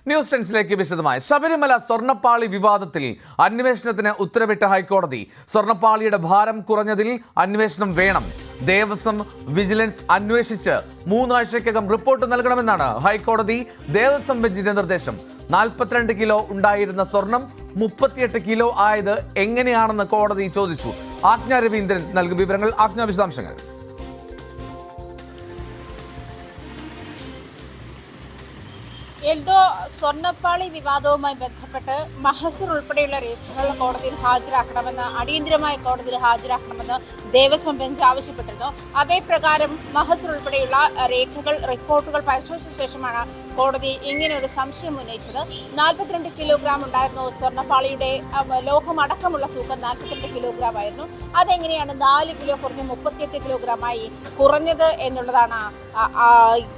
News ടെൻസിലേക്ക് വിശദമായി. ശബരിമല സ്വർണ്ണപ്പാളി വിവാദത്തിൽ അന്വേഷണത്തിന് ഉത്തരവിട്ട ഹൈക്കോടതി. സ്വർണ്ണപ്പാളിയുടെ ഭാരം കുറഞ്ഞതിൽ അന്വേഷണം വേണം. ദേവസ്വം വിജിലൻസ് അന്വേഷിച്ച് 3 ആഴ്ചയ്ക്കകം റിപ്പോർട്ട് നൽകണമെന്നാണ് ഹൈക്കോടതി ദേവസ്വം ബെഞ്ചിന്റെ നിർദ്ദേശം. 42 കിലോ ഉണ്ടായിരുന്ന സ്വർണം 38 കിലോ ആയത് എങ്ങനെയാണെന്ന് കോടതി ചോദിച്ചു. ആജ്ഞ രവീന്ദ്രൻ നൽകും വിവരങ്ങൾ. ആജ്ഞ, വിശദാംശങ്ങൾ. എൽദോ, സ്വർണ്ണപ്പാളി വിവാദവുമായി ബന്ധപ്പെട്ട് മഹസർ ഉൾപ്പെടെയുള്ള രേഖകൾ കോടതിയിൽ ഹാജരാക്കണമെന്ന് അടിയന്തരമായി കോടതിയിൽ ഹാജരാക്കണമെന്ന് ദേവസ്വം ബെഞ്ച് ആവശ്യപ്പെട്ടിരുന്നു. അതേപ്രകാരം മഹസർ ഉൾപ്പെടെയുള്ള രേഖകൾ, റിപ്പോർട്ടുകൾ പരിശോധിച്ച ശേഷമാണ് കോടതി ഇങ്ങനെ ഒരു സംശയം ഉന്നയിച്ചത്. 42 കിലോഗ്രാം ഉണ്ടായിരുന്നു സ്വർണ്ണപ്പാളിയുടെ ലോഹമടക്കമുള്ള തൂക്കം. 42 കിലോഗ്രാം ആയിരുന്നു. അതെങ്ങനെയാണ് 4 കിലോ കുറഞ്ഞ് 38 കിലോഗ്രാമായി കുറഞ്ഞത് എന്നുള്ളതാണ്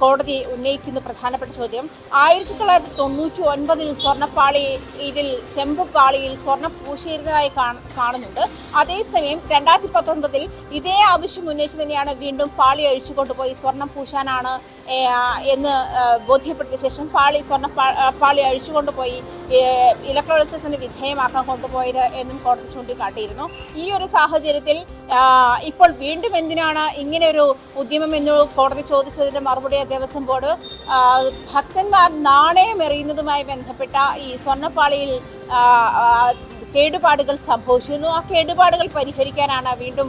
കോടതി ഉന്നയിക്കുന്ന പ്രധാനപ്പെട്ട ചോദ്യം. 1999 സ്വർണ്ണപ്പാളി, ഇതിൽ ചെമ്പുപാളിയിൽ സ്വർണ്ണം പൂശിയിരുന്നതായി കാണുന്നുണ്ട്. അതേസമയം 2019 ഇതേ ആവശ്യം ഉന്നയിച്ച് തന്നെയാണ് വീണ്ടും പാളി അഴിച്ചുകൊണ്ടുപോയി സ്വർണം പൂശാനാണ് എന്ന് ബോധ്യപ്പെടുത്തിയ ശേഷം പാളി അഴിച്ചുകൊണ്ടുപോയി ഇലക്ട്രോളിസിന് വിധേയമാക്കാൻ കൊണ്ടുപോയത് എന്നും കോടതി ചൂണ്ടിക്കാട്ടിയിരുന്നു. ഈ ഒരു സാഹചര്യത്തിൽ ഇപ്പോൾ വീണ്ടും എന്തിനാണ് ഇങ്ങനെയൊരു ഉദ്യമം എന്ന് കോടതി ചോദിച്ചതിന്റെ മറുപടി ദേവസ്വം ബോർഡ് ഭക്തന്മാർ നാണയം എറിയുന്നതുമായി ബന്ധപ്പെട്ട ഈ സ്വർണ്ണപ്പാളിയിൽ കേടുപാടുകൾ സംഭവിച്ചിരുന്നു. ആ കേടുപാടുകൾ പരിഹരിക്കാനാണ് വീണ്ടും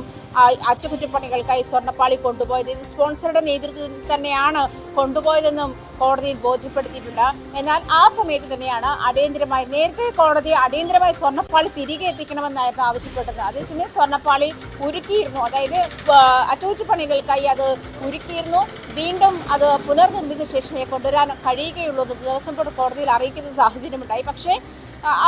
അറ്റകുറ്റപ്പണികൾക്കായി സ്വർണ്ണപ്പാളി കൊണ്ടുപോയത്. ഇത് സ്പോൺസറുടെ നേതൃത്വത്തിൽ തന്നെയാണ് കൊണ്ടുപോയതെന്നും കോടതിയിൽ ബോധ്യപ്പെടുത്തിയിട്ടുണ്ട്. എന്നാൽ ആ സമയത്ത് തന്നെയാണ് നേരത്തെ കോടതി അടിയന്തരമായി സ്വർണ്ണപ്പാളി തിരികെ എത്തിക്കണമെന്നായിരുന്നു ആവശ്യപ്പെട്ടത്. അതേസമയം സ്വർണ്ണപ്പാളി ഉരുക്കിയിരുന്നു, അതായത് അറ്റകുറ്റപ്പണികൾക്കായി അത് ഉരുക്കിയിരുന്നു. വീണ്ടും അത് പുനർനിർമ്മിച്ച ശേഷമേ കൊണ്ടുവരാൻ കഴിയുകയുള്ളൂ എന്ന് ദേവസ്വം ബോർഡ് കോടതിയിൽ അറിയിക്കുന്ന സാഹചര്യമുണ്ടായി. പക്ഷേ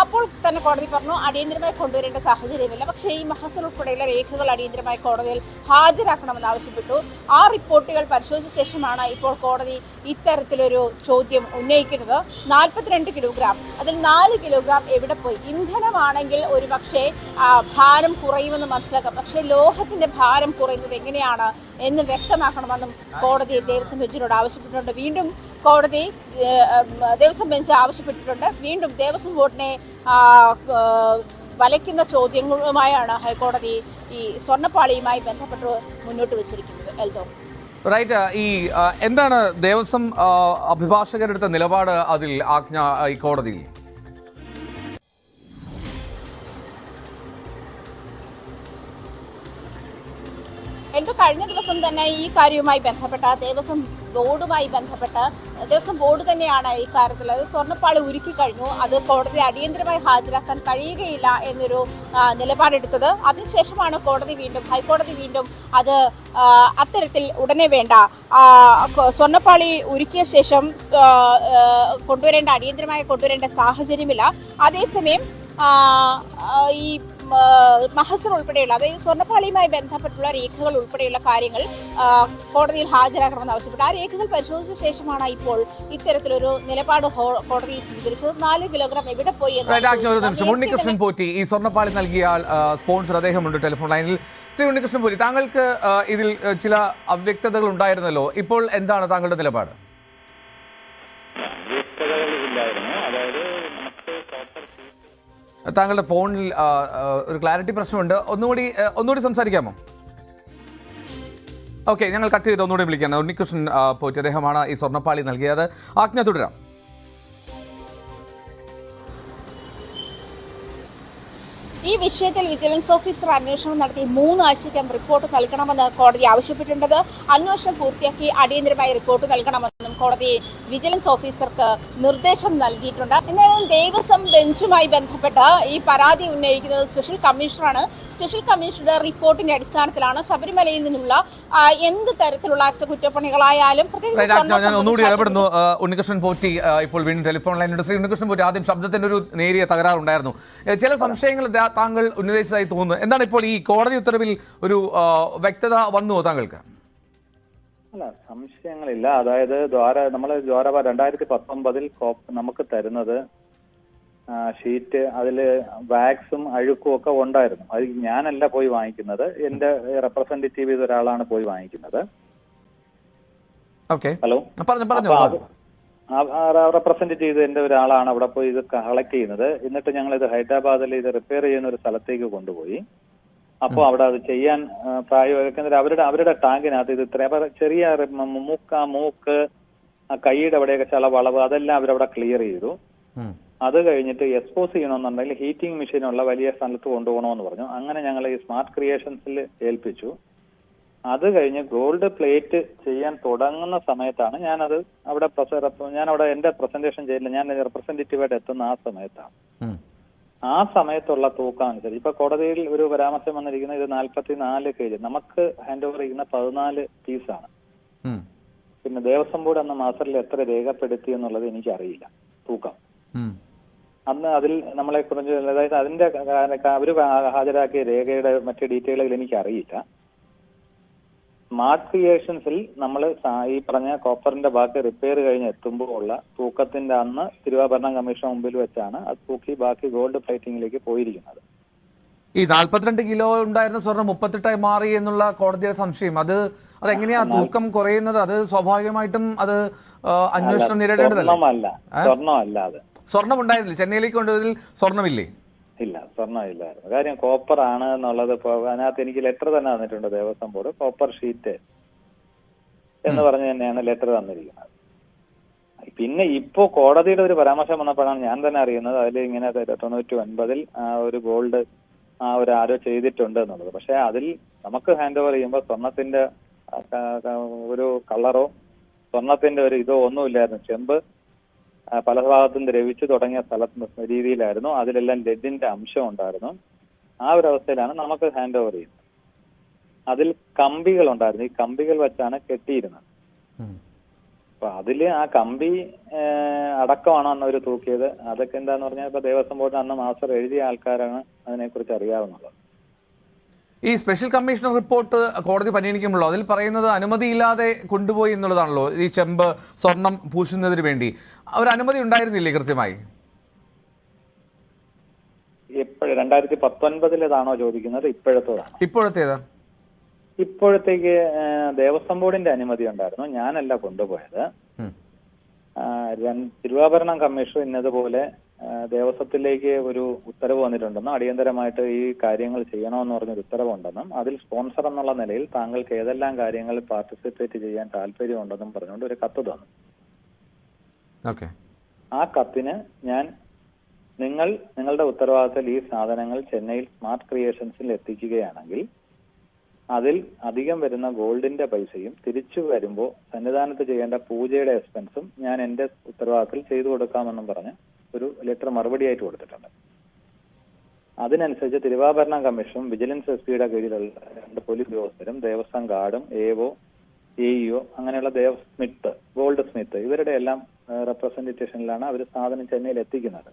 അപ്പോൾ തന്നെ കോടതി പറഞ്ഞു അടിയന്തരമായി കൊണ്ടുവരേണ്ട സാഹചര്യമില്ല. പക്ഷേ ഈ മഹസർ ഉൾപ്പെടെയുള്ള രേഖകൾ അടിയന്തരമായി കോടതിയിൽ ഹാജരാക്കണമെന്ന് ആവശ്യപ്പെട്ടു. ആ റിപ്പോർട്ടുകൾ പരിശോധിച്ച ശേഷമാണ് ഇപ്പോൾ കോടതി ഇത്തരത്തിലൊരു ചോദ്യം ഉന്നയിക്കുന്നത്. 42 കിലോഗ്രാം, അതിൽ 4 കിലോഗ്രാം എവിടെ പോയി? ഇന്ധനമാണെങ്കിൽ ഒരു പക്ഷേ ഭാരം കുറയുമെന്ന് മനസ്സിലാക്കാം. പക്ഷേ ലോഹത്തിന്റെ ഭാരം കുറയുന്നത് എങ്ങനെയാണ് എന്ന് വ്യക്തമാക്കണമെന്നും കോടതി ദേവസ്വം ബെഞ്ചിനോട് ആവശ്യപ്പെട്ടിട്ടുണ്ട്. വീണ്ടും കോടതി ദേവസ്വം ബെഞ്ച് ആവശ്യപ്പെട്ടിട്ടുണ്ട്. വീണ്ടും ദേവസ്വം ബോർഡിനെ വലയ്ക്കുന്ന ചോദ്യങ്ങളുമായാണ് ഹൈക്കോടതി ഈ സ്വർണ്ണപ്പാളിയുമായി ബന്ധപ്പെട്ട് മുന്നോട്ട് വെച്ചിരിക്കുന്നത്. എൽദോ, റൈറ്റ്. എന്താണ് ദേവസ്വം അഭിഭാഷകരെടുത്ത നിലപാട് അതിൽ ആജ്ഞ ഈ കോടതിയിൽ? കഴിഞ്ഞ ദിവസം തന്നെ ഈ കാര്യവുമായി ബന്ധപ്പെട്ട ദേവസ്വം ബോർഡ് തന്നെയാണ് ഈ കാര്യത്തിൽ സ്വർണ്ണപ്പാളി ഉരുക്കി കഴിഞ്ഞു, അത് കോടതി അടിയന്തരമായി ഹാജരാക്കാൻ കഴിയുകയില്ല എന്നൊരു നിലപാടെടുത്തത്. അതിനുശേഷമാണ് ഹൈക്കോടതി വീണ്ടും അത് അത്തരത്തിൽ ഉടനെ വേണ്ട, സ്വർണ്ണപ്പാളി ഉരുക്കിയ ശേഷം അടിയന്തരമായി കൊണ്ടുവരേണ്ട സാഹചര്യമില്ല. അതേസമയം ഈ മഹസർ ഉൾപ്പെടെയുള്ള, അതായത് സ്വർണ്ണപ്പാളിയുമായി ബന്ധപ്പെട്ടുള്ള രേഖകൾ ഉൾപ്പെടെയുള്ള കാര്യങ്ങൾ കോടതിയിൽ ഹാജരാക്കണമെന്ന് ആവശ്യപ്പെട്ടു. ആ രേഖകൾ പരിശോധിച്ച ശേഷമാണ് ഇപ്പോൾ ഇത്തരത്തിലൊരു നിലപാട് കോടതി സ്വീകരിച്ചത്. 4 കിലോഗ്രാം എവിടെ പോയി എന്ന്. ഉണ്ണികൃഷ്ണൻ പോറ്റി, ഈ സ്വർണ്ണപ്പാളി നൽകിയ സ്പോൺസർ അദ്ദേഹമുണ്ട് ടെലിഫോൺ ലൈനിൽ. ശ്രീ ഉണ്ണികൃഷ്ണൻ പോറ്റി, താങ്കൾക്ക് ഇതിൽ ചില അവ്യക്തതകൾ ഉണ്ടായിരുന്നല്ലോ, ഇപ്പോൾ എന്താണ് താങ്കളുടെ നിലപാട്? താങ്കളുടെ ഫോണിൽ ഒരു ക്ലാരിറ്റി പ്രശ്നമുണ്ട്, ഒന്നുകൂടി സംസാരിക്കാമോ? ഓക്കെ, ഞങ്ങൾ കട്ട് ചെയ്ത് ഒന്നുകൂടി വിളിക്കാം. ഉണ്ണികൃഷ്ണൻ പോറ്റി, അദ്ദേഹമാണ് ഈ സ്വർണ്ണപ്പാളി നൽകിയത്. ആജ്ഞ തുടരാം. ഈ വിഷയത്തിൽ വിജിലൻസ് ഓഫീസർ അന്വേഷണം നടത്തി 3 ആഴ്ചയ്ക്കകം റിപ്പോർട്ട് നൽകണമെന്ന് കോടതി ആവശ്യപ്പെട്ടിട്ടുണ്ട്. അന്വേഷണം പൂർത്തിയാക്കി അടിയന്തരമായി റിപ്പോർട്ട് നൽകണമെന്നും കോടതി വിജിലൻസ് ഓഫീസർക്ക് നിർദ്ദേശം നൽകിയിട്ടുണ്ട്. എന്നാലും ദേവസ്വം ബെഞ്ചുമായി ബന്ധപ്പെട്ട് ഈ പരാതി ഉന്നയിക്കുന്നത് സ്പെഷ്യൽ കമ്മീഷണറാണ്. സ്പെഷ്യൽ കമ്മീഷണറുടെ റിപ്പോർട്ടിന്റെ അടിസ്ഥാനത്തിലാണ് ശബരിമലയിൽ നിന്നുള്ള എന്ത് തരത്തിലുള്ള അറ്റകുറ്റപ്പണികളായാലും ഉണ്ണികൃഷ്ണൻ പോറ്റി ഇപ്പോൾ വീണ്ടും ടെലിഫോൺ ലൈനിലുണ്ട്. ശ്രീ ഉണ്ണികൃഷ്ണൻ പോറ്റി, ആദ്യം ശബ്ദത്തിന്റെ ഒരു നേരിയ തകരാറുണ്ടായിരുന്നു. ചില സംശയങ്ങൾ താങ്കൾ ഉന്നയിച്ചതായി തോന്നുന്നു. എന്താണ് ഇപ്പോൾ ഈ കോടതി ഉത്തരവിൽ ഒരു വ്യക്തത വന്നുവോ താങ്കൾക്ക്? അല്ല, സംശയങ്ങളില്ല. അതായത് നമ്മൾ 2019 നമുക്ക് തരുന്നത് ഷീറ്റ്, അതിൽ വാക്സും അഴുക്കും ഒക്കെ ഉണ്ടായിരുന്നു. അത് ഞാനല്ല പോയി വാങ്ങിക്കുന്നത്, എന്റെ റെപ്രസെന്റേറ്റീവ് ചെയ്ത ഒരാളാണ് പോയി വാങ്ങിക്കുന്നത്. ഹലോ, റെപ്രസെന്റ് ചെയ്തതിന്റെ ഒരാളാണ് അവിടെ പോയി ഇത് കളക്ട് ചെയ്യുന്നത്. എന്നിട്ട് ഞങ്ങൾ ഇത് ഹൈദരാബാദിൽ ഇത് റിപ്പയർ ചെയ്യുന്ന ഒരു സ്ഥലത്തേക്ക് കൊണ്ടുപോയി. അപ്പോൾ അവിടെ അത് ചെയ്യാൻ പ്രായോഗിക അവരുടെ ടാങ്കിനകത്ത് ഇത് ഇത്ര ചെറിയ മൂക്ക് കൈയുടെ അവിടെയൊക്കെ ചില വളവ് അതെല്ലാം അവരവിടെ ക്ലിയർ ചെയ്തു. അത് കഴിഞ്ഞിട്ട് എക്സ്പോസ് ചെയ്യണമെന്നുണ്ടെങ്കിൽ ഹീറ്റിംഗ് മെഷീനുള്ള വലിയ സ്ഥലത്ത് കൊണ്ടുപോകണമെന്ന് പറഞ്ഞു. അങ്ങനെ ഞങ്ങൾ ഈ സ്മാർട്ട് ക്രിയേഷൻസിൽ ഏൽപ്പിച്ചു. അത് കഴിഞ്ഞ് ഗോൾഡ് പ്ലേറ്റ് ചെയ്യാൻ തുടങ്ങുന്ന സമയത്താണ് ഞാനത് ഞാനവിടെ എന്റെ പ്രസന്റേഷൻ ചെയ്തില്ല, ഞാൻ റെപ്രസെന്റേറ്റീവായിട്ട് എത്തുന്ന ആ സമയത്താണ്. ആ സമയത്തുള്ള തൂക്കം അനുസരിച്ച് ഇപ്പൊ കോടതിയിൽ ഒരു പരാമർശം വന്നിരിക്കുന്നത് ഇത് 44 kg, നമുക്ക് ഹാൻഡ് ഓവർ ചെയ്യുന്ന 14 പീസാണ്. പിന്നെ ദേവസ്വം ബോർഡ് അന്ന് മാസ്റ്ററിൽ എത്ര രേഖപ്പെടുത്തി എന്നുള്ളത് എനിക്കറിയില്ല തൂക്കം. അന്ന് അതിൽ നമ്മളെ കുറിച്ച് അതായത് അതിന്റെ അവര് ഹാജരാക്കിയ രേഖയുടെ മറ്റു ഡീറ്റെയിലുകൾ എനിക്കറിയില്ല. സ്മാർട്ട് ക്രിയേഷൻസിൽ നമ്മൾ ഈ പറഞ്ഞ കോപ്പറിന്റെ ബാക്കി റിപ്പയർ കഴിഞ്ഞ് എത്തുമ്പോൾ ഉള്ള തൂക്കത്തിന്റെ അന്ന് തിരുവാഭരണം കമ്മീഷൻ മുമ്പിൽ വെച്ചാണ് അത് തൂക്കി ബാക്കി ഗോൾഡ് പ്ലേറ്റിംഗിലേക്ക് പോയിരിക്കുന്നത്. ഈ 42 കിലോ ഉണ്ടായിരുന്ന സ്വർണ്ണം 38 മാറി എന്നുള്ള കോടതിയുടെ സംശയം അതെങ്ങനെയാ തൂക്കം കുറയുന്നത്? അത് സ്വാഭാവികമായിട്ടും അത് അന്വേഷണം നേരിടേണ്ടതല്ലേ? സ്വർണ്ണമല്ല, അത് സ്വർണ്ണം ഉണ്ടായിരുന്നില്ല. ചെന്നൈയിലേക്ക് കൊണ്ടുപോയതിൽ സ്വർണ്ണമില്ലേ? ഇല്ല, സ്വർണ്ണം ഇല്ലായിരുന്നു. കാര്യം കോപ്പർ ആണ് എന്നുള്ളത് ഇപ്പൊ അതിനകത്ത് എനിക്ക് ലെറ്റർ തന്നെ തന്നിട്ടുണ്ട് ദേവസ്വം ബോർഡ്. കോപ്പർ ഷീറ്റ് എന്ന് പറഞ്ഞ് തന്നെയാണ് ലെറ്റർ തന്നിരിക്കുന്നത്. പിന്നെ ഇപ്പോ കോടതിയുടെ ഒരു പരാമർശം വന്നപ്പോഴാണ് ഞാൻ തന്നെ അറിയുന്നത് അതിൽ ഇങ്ങനെ 99 ഒരു ഗോൾഡ് ഒരു ആരോ ചെയ്തിട്ടുണ്ട് എന്നുള്ളത്. പക്ഷെ അതിൽ നമുക്ക് ഹാൻഡ് ഓവർ ചെയ്യുമ്പോൾ സ്വർണത്തിന്റെ ഒരു കളറോ സ്വർണത്തിന്റെ ഒരു ഇതോ ഒന്നുമില്ലായിരുന്നു. ചെമ്പ് പല ഭാഗത്തും ദ്രവിച്ചു തുടങ്ങിയ രീതിയിലായിരുന്നു. അതിലെല്ലാം ലെഡിന്റെ അംശം ഉണ്ടായിരുന്നു. ആ ഒരു അവസ്ഥയിലാണ് നമുക്ക് ഹാൻഡ് ഓവർ ചെയ്യുന്നത്. അതിൽ കമ്പികൾ ഉണ്ടായിരുന്നു. ഈ കമ്പികൾ വെച്ചാണ് കെട്ടിയിരുന്നത്. അപ്പൊ അതില് ആ കമ്പി അടക്കമാണ് അന്ന് അവർ തൂക്കിയത്. അതൊക്കെ എന്താന്ന് പറഞ്ഞാൽ ഇപ്പൊ ദേവസ്വം ബോർഡിന് അന്ന് മാസ്റ്റർ എഴുതിയ ആൾക്കാരാണ് അതിനെക്കുറിച്ച് അറിയാവുന്നത്. ഈ സ്പെഷ്യൽ കമ്മീഷണർ റിപ്പോർട്ട് കോടതി പരിഗണിക്കുമ്പോഴോ അതിൽ പറയുന്നത് അനുമതിയില്ലാതെ കൊണ്ടുപോയി എന്നുള്ളതാണല്ലോ. ഈ ചെമ്പ് സ്വർണം പൂശുന്നതിന് വേണ്ടി ഒരു അനുമതി ഉണ്ടായിരുന്നില്ലേ കൃത്യമായി? എപ്പോഴും 2019 ചോദിക്കുന്നത്? ഇപ്പോഴത്തേതാ? ഇപ്പോഴത്തേക്ക് ദേവസ്വം ബോർഡിന്റെ അനുമതി ഉണ്ടായിരുന്നു. ഞാനല്ല കൊണ്ടുപോയത്. തിരുവാഭരണം കമ്മീഷൻ ഇന്നതുപോലെ ദേവസ്വത്തിലേക്ക് ഒരു ഉത്തരവ് വന്നിട്ടുണ്ടെന്നും അടിയന്തരമായിട്ട് ഈ കാര്യങ്ങൾ ചെയ്യണമെന്ന് പറഞ്ഞൊരു ഉത്തരവുണ്ടെന്നും അതിൽ സ്പോൺസർ എന്നുള്ള നിലയിൽ താങ്കൾക്ക് ഏതെല്ലാം കാര്യങ്ങളിൽ പാർട്ടിസിപ്പേറ്റ് ചെയ്യാൻ താല്പര്യമുണ്ടെന്നും പറഞ്ഞുകൊണ്ട് ഒരു കത്ത് തന്നു. ആ കത്തിന് ഞാൻ നിങ്ങളുടെ ഉത്തരവാദിത്തത്തിൽ ഈ സാധനങ്ങൾ ചെന്നൈയിൽ സ്മാർട്ട് ക്രിയേഷൻസിൽ എത്തിക്കുകയാണെങ്കിൽ അതിൽ അധികം വരുന്ന ഗോൾഡിന്റെ പൈസയും തിരിച്ചു വരുമ്പോൾ സന്നിധാനത്ത് ചെയ്യേണ്ട പൂജയുടെ എക്സ്പെൻസും ഞാൻ എന്റെ ഉത്തരവാദിത്തത്തിൽ ചെയ്തു കൊടുക്കാമെന്നും പറഞ്ഞ് ഒരു ലെറ്റർ മറുപടിയായിട്ട് കൊടുത്തിട്ടുണ്ട്. അതിനനുസരിച്ച് തിരുവാഭരണം കമ്മീഷനും വിജിലൻസ് എസ് പിയുടെ കീഴിലുള്ള 2 പോലീസ് ഉദ്യോഗസ്ഥരും ദേവസ്വം ഗാർഡും എഒ എഇഒ അങ്ങനെയുള്ള ഗോൾഡ് സ്മിത്ത് ഇവരുടെ എല്ലാം റെപ്രസെന്റേഷനിലാണ് അവർ സാധനം ചെന്നൈയിൽ എത്തിക്കുന്നത്.